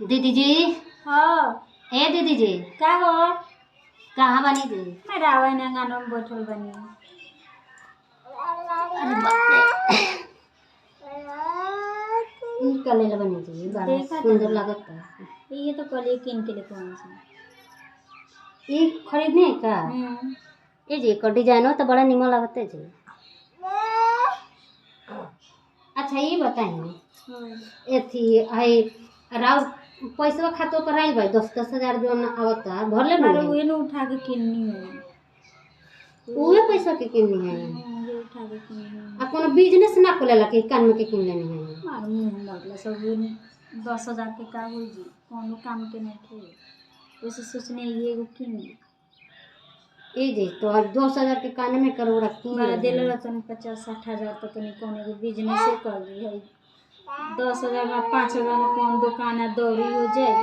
दीदी जी। हाँ ए दीदी जी, का हो? कहाँ बनी जी? मैं रावण अंगनों में बैठल बनी। अरे बाप रे, ई कलेला बनी जी, बड़ा देखा सुंदर था। लागत है। ये तो कल किन के लिए कौन सा? ई खरीदने का? ए जी का डिजाइन तो बड़ा निमन लागत है जी। अच्छा ये बताइए, एथी आई राव पैसा खातो पर आइल भाई 10,000 जो ना आवता भर ले अरे ना। वो ना उठा के किन्नी है। उहे पैसा के किन्नी है। ये उठा के किन्नी है। आ कोनो बिजनेस ना खोलेला कि कान में के किन लेनी है। मार मुंह मतलब सब 10,000 के का हो जी? कोनो काम के नहीं थे। वैसे सोचने ये वो किन्नी। ए जी तो 10,000 के कान में करो रखी बड़ा दिल रतन 50-60,000 तो नहीं कोनो को बिजनेस से कर ली है। 10,000 में 5,000 में कौन दुकान है दौड़ी हो जाए।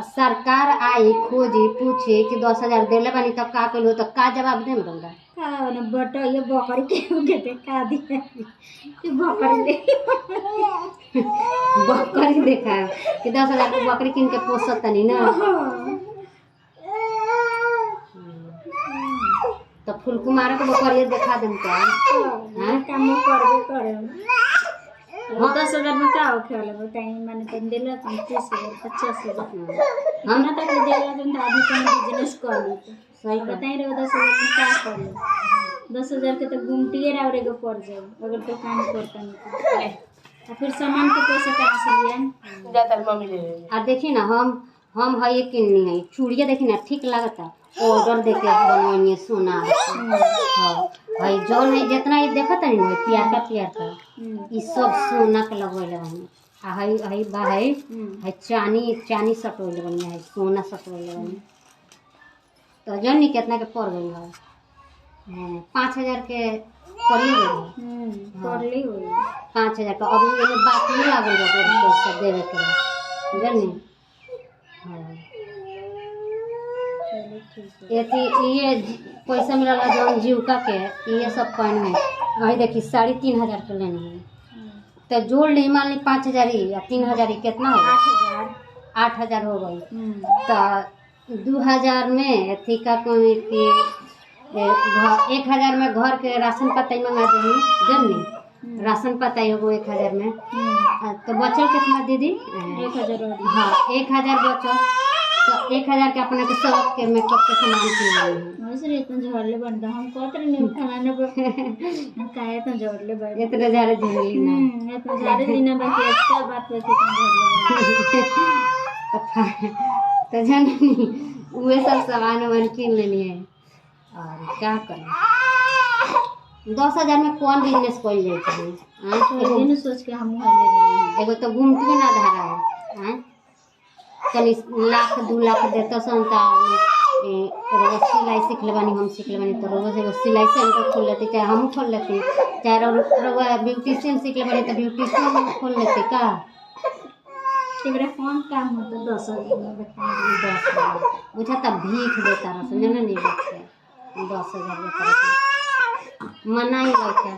सरकार आई खोजी पूछे कि 10,000 देले बानी तब का कलो तो का जवाब दे हमरा? का ने बटा ये बकरी के का दिया कि बकरी ले बकरी देखा कि 10,000 की बकरी किन के पोसत तनी ना। तो फूल कुमार के बकरी देखा देम का? हां काम करबे करे। 10,000 में का हो खेला बताइए। मैंने तो दिला 30,000 50,000 हम ना तक दिला तो आदमी का बिजनेस कर ली। सही बताइए रे 10,000 में का कर ले? 10,000 के तो घूमटिए रावरे के पड़ जाए अगर दुकान करता नहीं तो फिर सामान के पैसा कहाँ से लिया जाता मम्मी ले। आ देखी ना हम है ये किन्नी है चूड़िया देखी ना ठीक लगता ऑर्डर देके बनवाइए सोना। हाँ भाई जौन है जितना ये देखत है ना प्यार का ये सब सोना के लगवाइले बनी। आ हई बा है चानी सटवाइले बनी है सोना सटवाइले बनी। तो जौन कितना के पड़ गई है 5,000 के पड़ी करली हो 5,000 का। अभी ये बाकी लागल पैसा देवे के जनी। हाँ ये पैसा मिला जौन जीविका के ये सब पहन में वही देखी 3,500 के लेनी है। तो जोड़ ली मान ली 5,000 या 3,000 कितना हो? 8,000 हो गई। तो 2,000 में अथी का कमी कि 1,000 में घर के राशन पता ही मंगा देंगे जन्नी। राशन पता ही होगा 1,000 में। तो बचल कितना दीदी? 1,000। हाँ 1,000 बचल। तो 1,000 के अपने के सब के मेकअप के सामान की वैसे इतना झड़ले बनता हम कहते नहीं खाना काहे तो झड़ले बैठ इतना झाड़े झड़ली ना इतना झाड़े जीना बाकी अच्छा बात है कि झड़ले तो जानी वे सब सामान वामान किन लेनी है। और क्या करें 10,000 में कौन बिजनेस कर जाए? सोच के हम ले एगो तो घूमती ना धारा है चली 1,00,000 2,00,000 देता संता सिलाई सीख ले बानी हम सीख ले बानी तो रोज एगो सिलाई सेंटर खोल लेते चाहे हम खोल लेते चाहे ब्यूटिशियन सीख ले बानी तो ब्यूटिशियन खोल लेते का। तेरा कौन काम होता 10,000 में बताइए। 10,000 बुझा तब भीख देता रहा समझे ना नहीं 10,000 देता मना ही लगे।